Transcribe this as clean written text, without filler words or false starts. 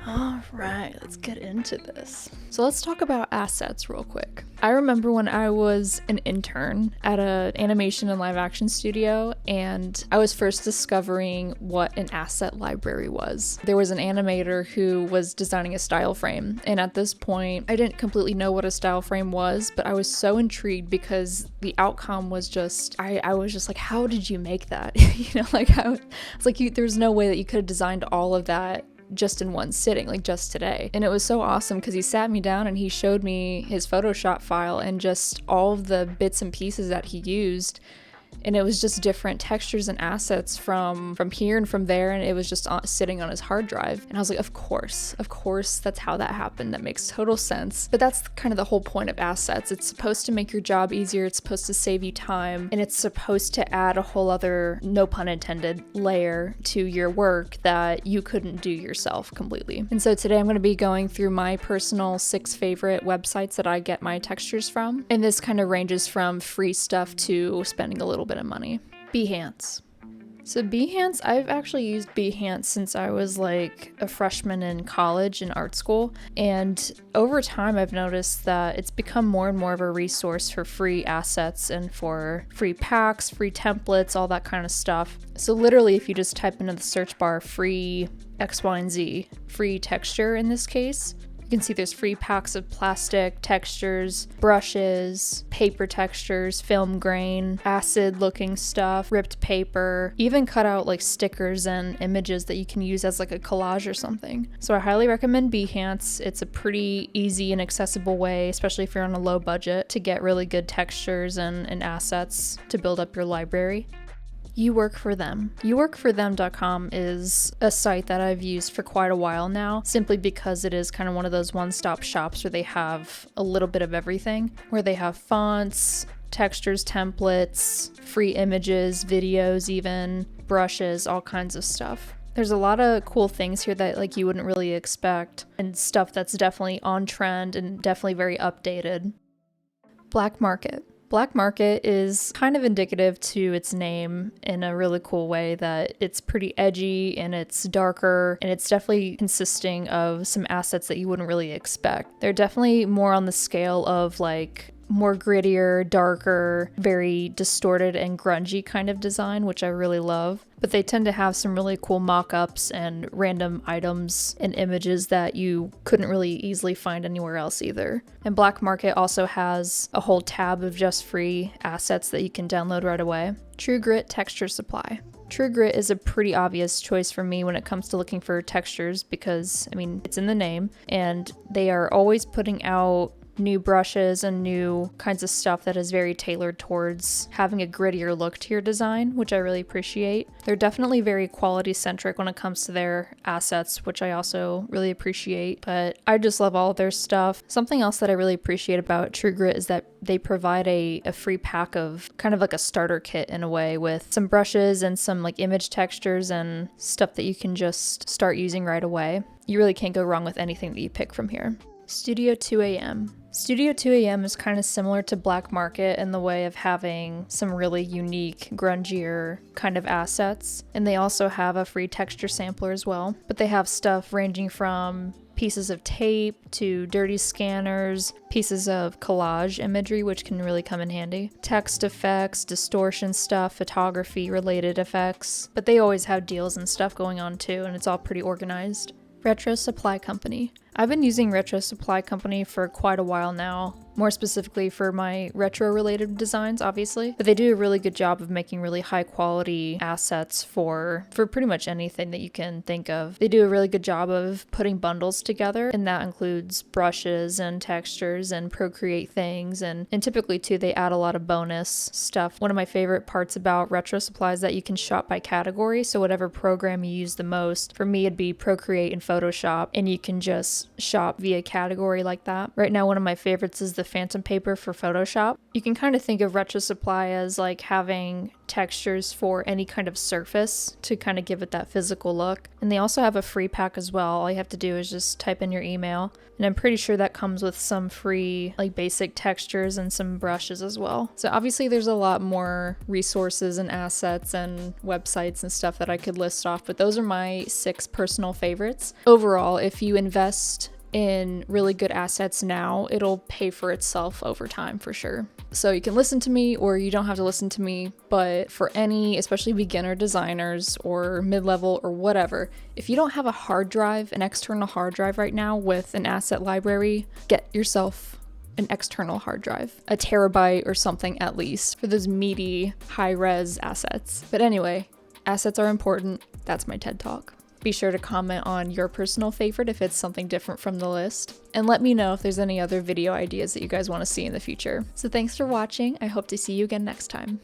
All right, let's get into this. So let's talk about assets real quick. I remember when I was an intern at an animation and live action studio, and I was first discovering what an asset library was. There was an animator who was designing a style frame, and at this point, I didn't completely know what a style frame was, but I was so intrigued because the outcome was just, I was just like, how did you make that? It's like there's no way that you could have designed all of that just in one sitting, like just today. And it was so awesome because he sat me down and he showed me his Photoshop file and just all of the bits and pieces that he used. And it was just different textures and assets from here and from there, and it was just sitting on his hard drive. And I was like, of course, that's how that happened. That makes total sense. But that's kind of the whole point of assets. It's supposed to make your job easier, it's supposed to save you time, and it's supposed to add a whole other, no pun intended, layer to your work that you couldn't do yourself completely. And so today I'm going to be going through my personal 6 favorite websites that I get my textures from. And this kind of ranges from free stuff to spending a little bit of money. Behance. So Behance, I've actually used Behance since I was like a freshman in college in art school, and over time I've noticed that it's become more and more of a resource for free assets and for free packs, free templates, all that kind of stuff. So literally if you just type into the search bar free X, Y, and Z, free texture in this case, you can see there's free packs of plastic textures, brushes, paper textures, film grain, acid looking stuff, ripped paper, even cut out like stickers and images that you can use as like a collage or something. So I highly recommend Behance. It's a pretty easy and accessible way, especially if you're on a low budget, to get really good textures and assets to build up your library. Youworkforthem. Youworkforthem.com is a site that I've used for quite a while now, simply because it is kind of one of those one-stop shops where they have a little bit of everything, where they have fonts, textures, templates, free images, videos even, brushes, all kinds of stuff. There's a lot of cool things here that like you wouldn't really expect, and stuff that's definitely on trend and definitely very updated. Blackmarket. Blackmarket is kind of indicative to its name in a really cool way, that it's pretty edgy and it's darker, and it's definitely consisting of some assets that you wouldn't really expect. They're definitely more on the scale of like more grittier, darker, very distorted and grungy kind of design, which I really love. But they tend to have some really cool mock-ups and random items and images that you couldn't really easily find anywhere else either. And Blackmarket also has a whole tab of just free assets that you can download right away. True Grit Texture Supply. True Grit is a pretty obvious choice for me when it comes to looking for textures because, I mean, it's in the name, and they are always putting out new brushes and new kinds of stuff that is very tailored towards having a grittier look to your design, which I really appreciate. They're definitely very quality centric when it comes to their assets, which I also really appreciate, but I just love all of their stuff. Something else that I really appreciate about True Grit is that they provide a free pack of kind of like a starter kit in a way, with some brushes and some like image textures and stuff that you can just start using right away. You really can't go wrong with anything that you pick from here. Studio 2AM. Studio 2AM is kind of similar to Blackmarket in the way of having some really unique, grungier kind of assets. And they also have a free texture sampler as well. But they have stuff ranging from pieces of tape to dirty scanners, pieces of collage imagery, which can really come in handy, text effects, distortion stuff, photography related effects. But they always have deals and stuff going on too, and it's all pretty organized. Retro Supply Company. I've been using Retro Supply Company for quite a while now, more specifically for my retro-related designs, obviously. But they do a really good job of making really high-quality assets for pretty much anything that you can think of. They do a really good job of putting bundles together, and that includes brushes and textures and Procreate things, and typically, too, they add a lot of bonus stuff. One of my favorite parts about Retro Supply is that you can shop by category, so whatever program you use the most, for me it'd be Procreate and Photoshop, and you can just shop via category like that. Right now, one of my favorites is the the phantom paper for Photoshop. You can kind of think of Retro Supply as like having textures for any kind of surface to kind of give it that physical look. And they also have a free pack as well. All you have to do is just type in your email. And I'm pretty sure that comes with some free like basic textures and some brushes as well. So obviously there's a lot more resources and assets and websites and stuff that I could list off, but those are my 6 personal favorites. Overall, if you invest in really good assets now, it'll pay for itself over time for sure. So you can listen to me or you don't have to listen to me, but for any, especially beginner designers or mid-level or whatever, if you don't have a hard drive, an external hard drive right now with an asset library, get yourself an external hard drive, a terabyte or something at least, for those meaty high-res assets. But anyway, assets are important. That's my TED Talk. Be sure to comment on your personal favorite if it's something different from the list. And let me know if there's any other video ideas that you guys want to see in the future. So thanks for watching. I hope to see you again next time.